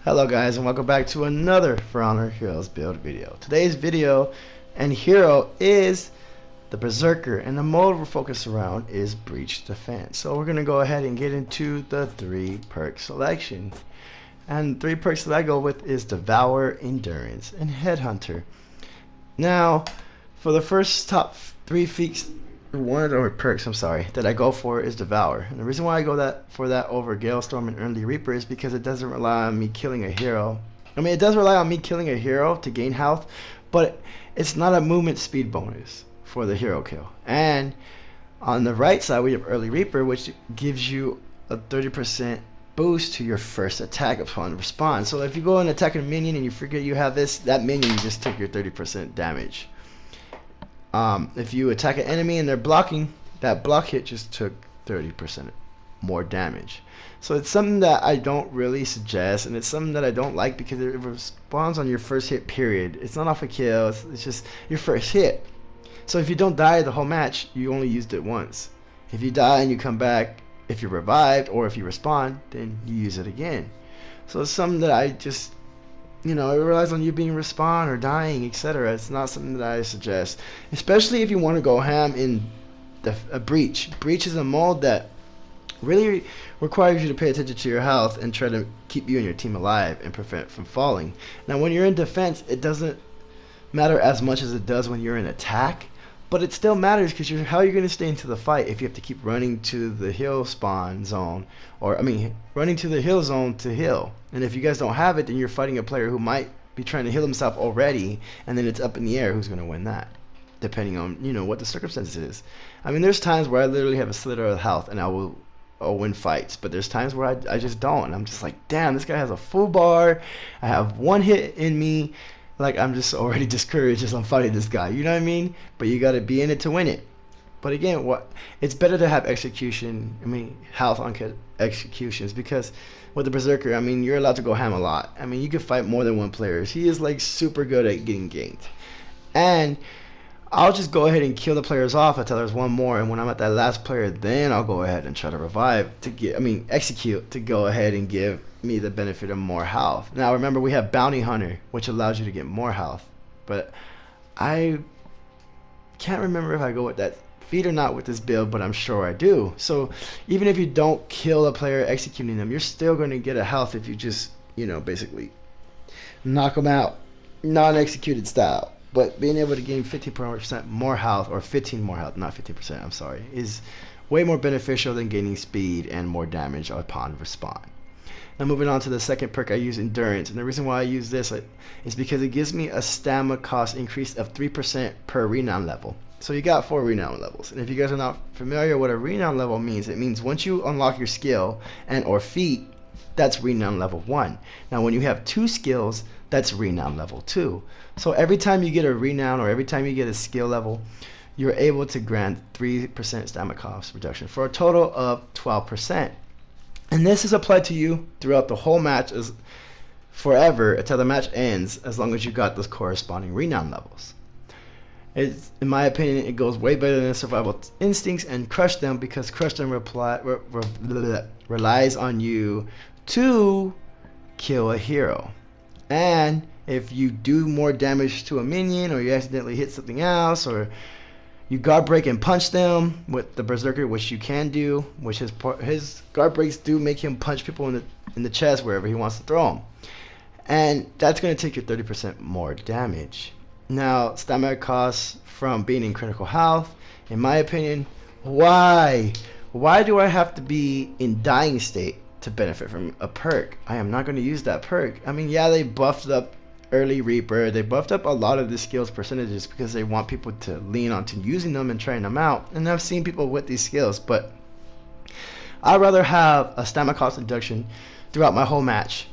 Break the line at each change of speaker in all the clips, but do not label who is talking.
Hello guys, and welcome back to another For Honor Heroes build video. Today's video and hero is the Berserker, and the mode we're focused around is Breach Defense. So we're going to go ahead and get into the 3 perk selection. And 3 perks that I go with is Devour, Endurance, and Headhunter. Now, for the first top 3 feats, perks, that I go for is Devour. And the reason why I go for that over Galestorm and Early Reaper is because it doesn't rely on me killing a hero. I mean, it does rely on me killing a hero to gain health, but it's not a movement speed bonus for the hero kill. And on the right side, we have Early Reaper, which gives you a 30% boost to your first attack upon respawn. So if you go and attack a minion and you forget you have that minion, you just take your 30% damage. If you attack an enemy and they're blocking, that block hit just took 30% more damage. So it's something that I don't really suggest, and it's something that I don't like because it responds on your first hit period. It's not off a kill, it's just your first hit. So if you don't die the whole match, you only used it once. If you die and you come back, if you're revived or if you respawn, then you use it again. So it's something that I just, it relies on you being respawn or dying, etc. It's not something that I suggest, especially if you want to go ham in a breach. Breach is a mode that really requires you to pay attention to your health and try to keep you and your team alive and prevent from falling. Now, when you're in defense, it doesn't matter as much as it does when you're in attack, but it still matters because how are you going to stay into the fight if you have to keep running to the heal spawn zone, or running to the heal zone to heal? And if you guys don't have it, then you're fighting a player who might be trying to heal himself already, and then it's up in the air who's going to win that, depending on what the circumstances is. I mean, there's times where I literally have a slither of health and I'll win fights, but there's times where I just don't, and I'm just like, damn, this guy has a full bar, I have one hit in me, like I'm just already discouraged as I'm fighting this guy, you know what I mean? But you got to be in it to win it. But again, it's better to have health on executions, because with the Berserker, you're allowed to go ham a lot. You can fight more than one player. He is like super good at getting ganked. And I'll just go ahead and kill the players off until there's one more, and when I'm at that last player, then I'll go ahead and try to revive execute to go ahead and give me the benefit of more health. Now remember, we have Bounty Hunter, which allows you to get more health, but I can't remember if I go with that feat or not with this build, but I'm sure I do. So even if you don't kill a player executing them, you're still going to get a health if you just basically knock them out non-executed style. But being able to gain 50% more health, or 15 more health, not 50%, I'm sorry, is way more beneficial than gaining speed and more damage upon respawn. Now moving on to the second perk, I use Endurance, and the reason why I use this is because it gives me a stamina cost increase of 3% per renown level. So you got 4 renown levels, and if you guys are not familiar with what a renown level means, it means once you unlock your skill and or feat, that's renown level 1. Now when you have 2 skills, that's renown level 2. So every time you get a renown or every time you get a skill level, you're able to grant 3% stamina cost reduction for a total of 12%. And this is applied to you throughout the whole match forever until the match ends, as long as you got those corresponding renown levels. In my opinion, it goes way better than Survival Instincts and Crush Them, because Crush Them relies on you to kill a hero. And if you do more damage to a minion, or you accidentally hit something else, or you guard break and punch them with the Berserker, which you can do, which his guard breaks do make him punch people in the chest wherever he wants to throw them, and that's going to take you 30% more damage. Now, stamina costs from being in critical health, in my opinion, why do I have to be in dying state to benefit from a perk? I am not going to use that perk. Yeah, they buffed up Early Reaper, they buffed up a lot of the skills percentages because they want people to lean onto using them and trying them out, and I've seen people with these skills, but I'd rather have a stamina cost reduction throughout my whole match,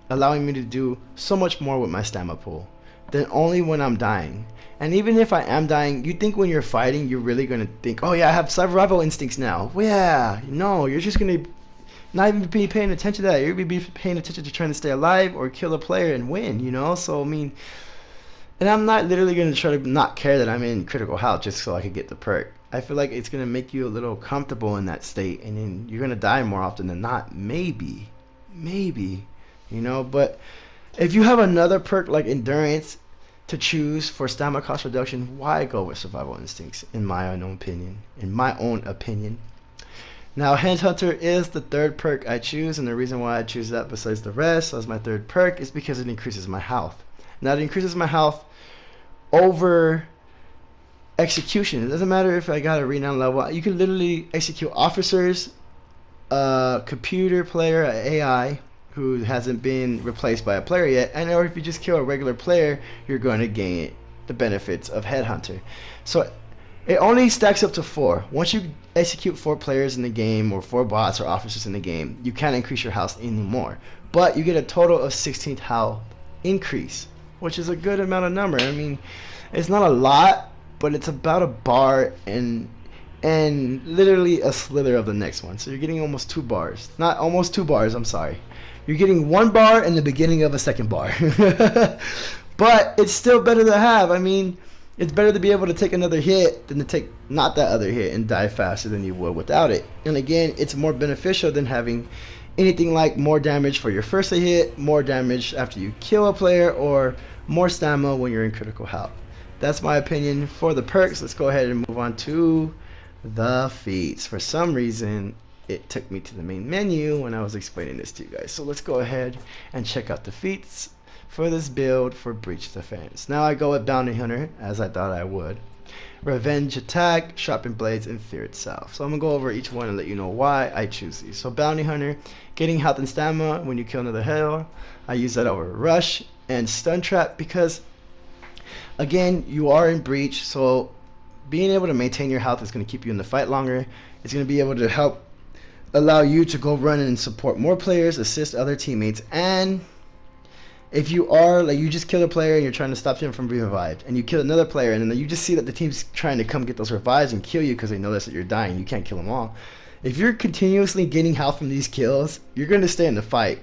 allowing me to do so much more with my stamina pool than only when I'm dying. And even if I am dying, you think when you're fighting, you're really going to think, oh yeah, I have Survival Instincts now. Well, yeah, no, you're just going to not even be paying attention to that. You're going to be paying attention to trying to stay alive or kill a player and win, So, and I'm not literally going to try to not care that I'm in critical health just so I could get the perk. I feel like it's going to make you a little comfortable in that state, and then you're going to die more often than not. Maybe you know. But if you have another perk like endurance to choose for stamina cost reduction, why go with survival instincts? In my own opinion. Now, Headhunter is the third perk I choose, and the reason why I choose that besides the rest as my third perk is because it increases my health. Now, it increases my health over execution. It doesn't matter if I got a renown level. You can literally execute officers, a computer player, an AI who hasn't been replaced by a player yet, and or if you just kill a regular player, you're going to gain the benefits of Headhunter. So it only stacks up to 4. Once you execute 4 players in the game, or 4 bots or officers in the game, you can't increase your health anymore. But you get a total of 16 health increase, which is a good amount of number. I mean, it's not a lot, but it's about a bar and literally a slither of the next one. So you're getting almost 2 bars. Not almost 2 bars, I'm sorry. You're getting 1 bar in the beginning of a second bar. But it's still better to have. I mean, it's better to be able to take another hit than to take not that other hit and die faster than you would without it. And again, it's more beneficial than having anything like more damage for your first hit, more damage after you kill a player, or more stamina when you're in critical health. That's my opinion for the perks. Let's go ahead and move on to the feats. For some reason, it took me to the main menu when I was explaining this to you guys. So let's go ahead and check out the feats for this build for Breach Defense. Now I go with Bounty Hunter, as I thought I would. Revenge Attack, Sharpened Blades, and Fear itself. So I'm going to go over each one and let you know why I choose these. So Bounty Hunter, getting health and stamina when you kill another hero. I use that over Rush and Stun Trap because, again, you are in Breach, so being able to maintain your health is going to keep you in the fight longer. It's going to be able to help allow you to go run and support more players, assist other teammates, and if you are, like, you just kill a player and you're trying to stop him from being revived, and you kill another player, and then you just see that the team's trying to come get those revives and kill you because they notice that you're dying, you can't kill them all. If you're continuously getting health from these kills, you're going to stay in the fight.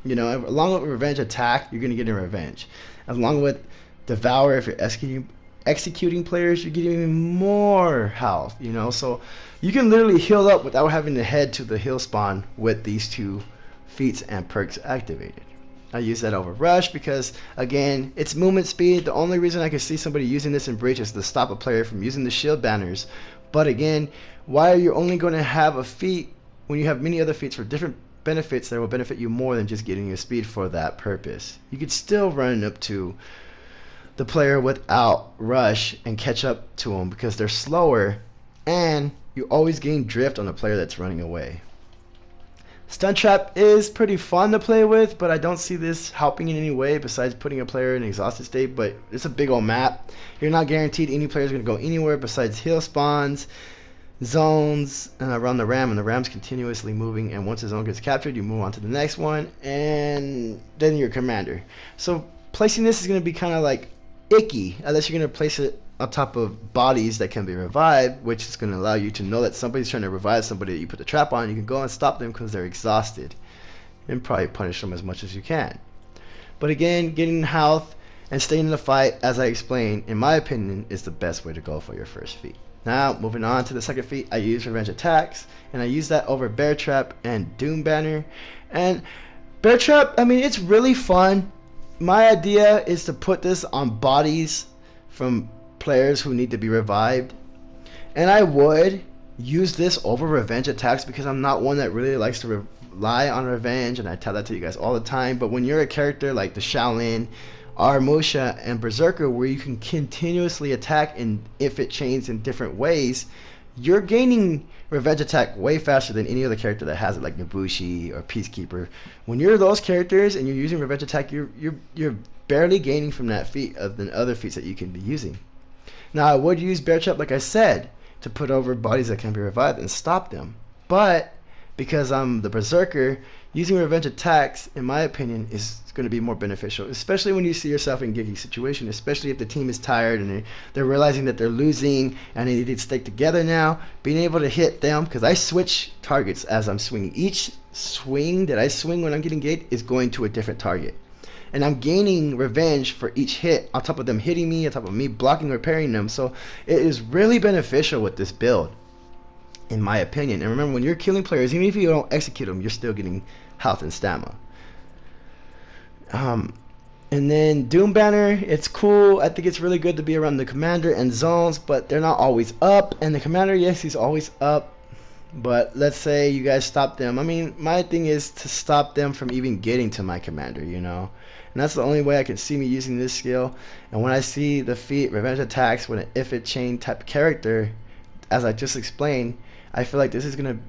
You know, along with Revenge Attack, you're going to get in revenge. Along with Devour, if you're executing players, you're getting even more health, you know. So you can literally heal up without having to head to the heal spawn with these 2 feats and perks activated. I use that over Rush because, again, it's movement speed. The only reason I can see somebody using this in Breach is to stop a player from using the shield banners. But again, why are you only going to have a feat when you have many other feats for different benefits that will benefit you more than just getting your speed for that purpose? You could still run up to the player without Rush and catch up to them because they're slower, and you always gain drift on a player that's running away. Stun Trap is pretty fun to play with, but I don't see this helping in any way besides putting a player in an exhausted state. But it's a big old map. You're not guaranteed any player is going to go anywhere besides heal spawns, zones, and around the ram, and the ram's continuously moving, and once the zone gets captured, you move on to the next one, and then your commander. So placing this is going to be kind of like icky, unless you're going to place it on top of bodies that can be revived, which is going to allow you to know that somebody's trying to revive somebody that you put the trap on. You can go and stop them because they're exhausted, and probably punish them as much as you can. But again, getting health and staying in the fight, as I explained, in my opinion, is the best way to go for your first feat. Now, moving on to the second feat, I use Revenge Attacks, and I use that over Bear Trap and Doom Banner. And Bear Trap, I mean, it's really fun. My idea is to put this on bodies from players who need to be revived, and I would use this over Revenge Attacks because I'm not one that really likes to rely on revenge, and I tell that to you guys all the time. But when you're a character like the Shaolin, Musha, and Berserker, where you can continuously attack in infinite chains in different ways, you're gaining Revenge Attack way faster than any other character that has it, like Nobushi or Peacekeeper. When you're those characters and you're using Revenge Attack, you're barely gaining from that feat than other feats that you can be using. Now, I would use Bear Trap, like I said, to put over bodies that can be revived and stop them. But because I'm the Berserker, using Revenge Attacks, in my opinion, is going to be more beneficial, especially when you see yourself in giggy situation, especially if the team is tired and they're realizing that they're losing and they need to stick together now. Being able to hit them, because I switch targets as I'm swinging. Each swing that I swing when I'm getting gated is going to a different target. And I'm gaining revenge for each hit, on top of them hitting me, on top of me blocking or parrying them. So it is really beneficial with this build, in my opinion. And remember, when you're killing players, even if you don't execute them, you're still getting health and stamina. And then Doom Banner, it's cool. I think it's really good to be around the commander and zones, but they're not always up. And the commander, yes, he's always up. But let's say you guys stop them. I mean, my thing is to stop them from even getting to my commander, you know. And that's the only way I can see me using this skill. And when I see the feat revenge attacks with an if it chain type character, as I just explained, I feel like this is going to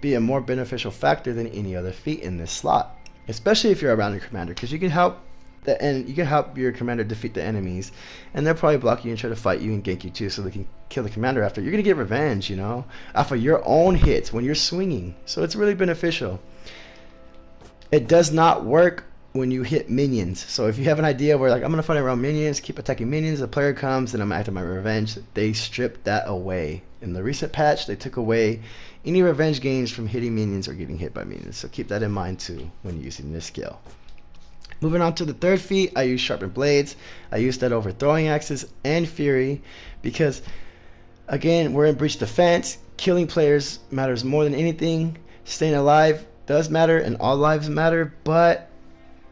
be a more beneficial factor than any other feat in this slot. Especially if you're around your commander, because you can help you can help your commander defeat the enemies, and they'll probably block you and try to fight you and gank you too, so they can kill the commander after. You're gonna get revenge, you know, off of your own hits when you're swinging. So it's really beneficial. It does not work when you hit minions. So if you have an idea where like I'm gonna fight around minions, keep attacking minions, the player comes and I'm acting my revenge, they stripped that away. In the recent patch, they took away any revenge gains from hitting minions or getting hit by minions. So keep that in mind too when using this skill. Moving on to the third feat, I use Sharpened Blades. I use that over Throwing Axes and Fury because, again, we're in breach defense. Killing players matters more than anything. Staying alive does matter and all lives matter, but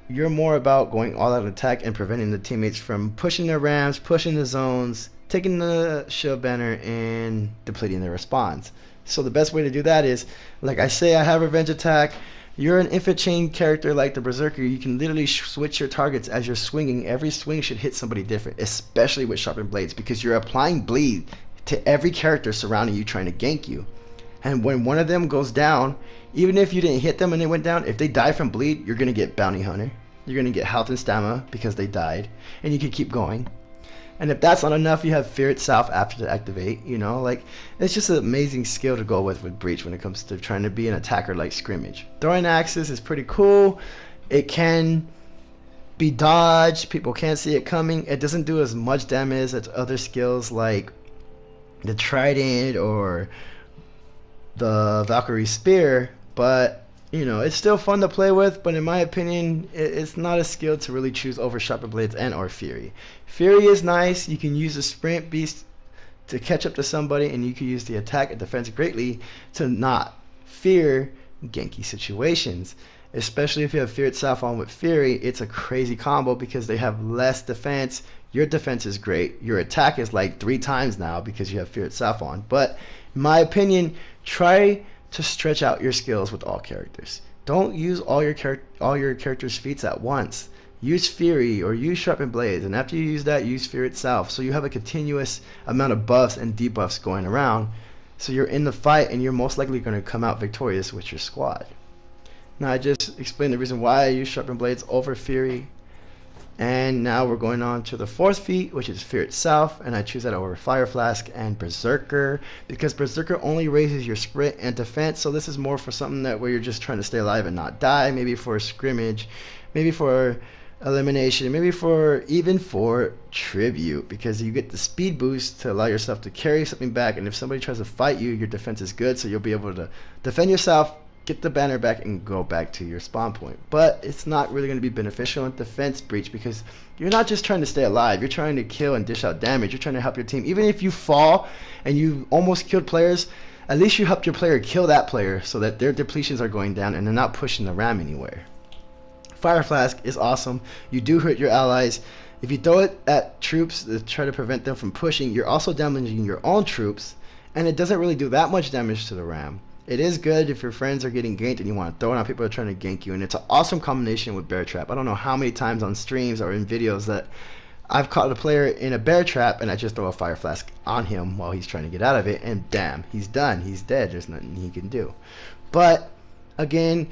you're more about going all out attack and preventing the teammates from pushing their rams, pushing the zones, taking the shield banner, and depleting their response. So the best way to do that is, like I say, I have revenge attack. You're an infant chain character like the Berserker. You can literally switch your targets as you're swinging. Every swing should hit somebody different, especially with Sharpened Blades, because you're applying bleed to every character surrounding you trying to gank you. And when one of them goes down, even if you didn't hit them and they went down, if they die from bleed, you're going to get Bounty Hunter. You're going to get health and stamina because they died, and you can keep going. And if that's not enough, you have Fear itself after to activate, you know, like it's just an amazing skill to go with Breach when it comes to trying to be an attacker like Scrimmage. Throwing Axes is pretty cool. It can be dodged. People can't see it coming. It doesn't do as much damage as other skills like the Trident or the Valkyrie Spear, but you know, it's still fun to play with, but in my opinion, it's not a skill to really choose over Sharpened Blades and or Fury. Fury is nice. You can use the Sprint Beast to catch up to somebody, and you can use the attack and defense greatly to not fear ganky situations. Especially if you have Fear itself on with Fury, it's a crazy combo because they have less defense. Your defense is great. Your attack is like 3 times now because you have Fear itself on. But in my opinion, try to stretch out your skills with all characters. Don't use all your characters' feats at once. Use Fury or use Sharpened Blades, and after you use that, use Fear itself, so you have a continuous amount of buffs and debuffs going around, so you're in the fight and you're most likely going to come out victorious with your squad. Now I just explained the reason why I use Sharpened Blades over Fury. And now we're going on to the fourth feat, which is Fear itself, and I choose that over Fire Flask and Berserker because Berserker only raises your sprint and defense, so this is more for something that where you're just trying to stay alive and not die, maybe for a scrimmage, maybe for elimination, maybe for even for tribute, because you get the speed boost to allow yourself to carry something back, and if somebody tries to fight you, your defense is good, so you'll be able to defend yourself, get the banner back, and go back to your spawn point. But it's not really going to be beneficial in defense breach because you're not just trying to stay alive, you're trying to kill and dish out damage. You're trying to help your team. Even if you fall and you almost killed players, at least you helped your player kill that player so that their depletions are going down and they're not pushing the ram anywhere. Fire Flask is awesome. You do hurt your allies. If you throw it at troops to try to prevent them from pushing, you're also damaging your own troops, and it doesn't really do that much damage to the ram. It is good if your friends are getting ganked and you want to throw it on people who are trying to gank you, and it's an awesome combination with Bear Trap. I don't know how many times on streams or in videos that I've caught a player in a Bear Trap and I just throw a Fire Flask on him while he's trying to get out of it, and damn, he's done. He's dead. There's nothing he can do. But again,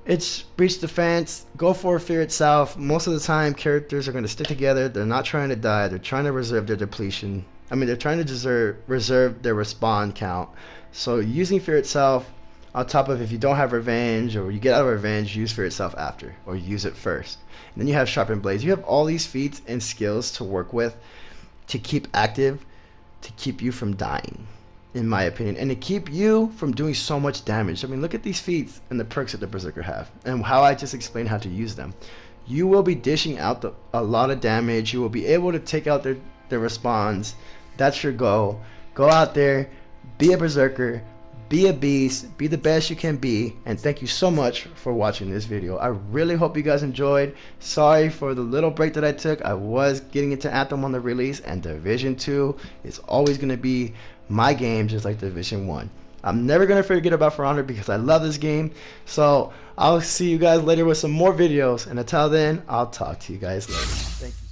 it's breach defense. Go for Fear itself. Most of the time, characters are going to stick together. They're not trying to die. They're trying to reserve their depletion. I mean, they're trying to reserve their respawn count. So using Fear itself on top of if you don't have revenge or you get out of revenge, use Fear itself after, or use it first. And then you have Sharpened Blades. You have all these feats and skills to work with to keep active, to keep you from dying, in my opinion, and to keep you from doing so much damage. I mean, look at these feats and the perks that the Berserker have, and how I just explained how to use them. You will be dishing out a lot of damage. You will be able to take out their respawns. That's your goal. Go out there, be a Berserker, Be a beast, be the best you can be, and thank you so much for watching this video. I really hope you guys enjoyed. Sorry for the little break that I took. I was getting into Anthem on the release, and Division 2 is always going to be my game, just like Division 1. I'm never going to forget about For Honor because I love this game. So I'll see you guys later with some more videos, and until then, I'll talk to you guys later. Thank you.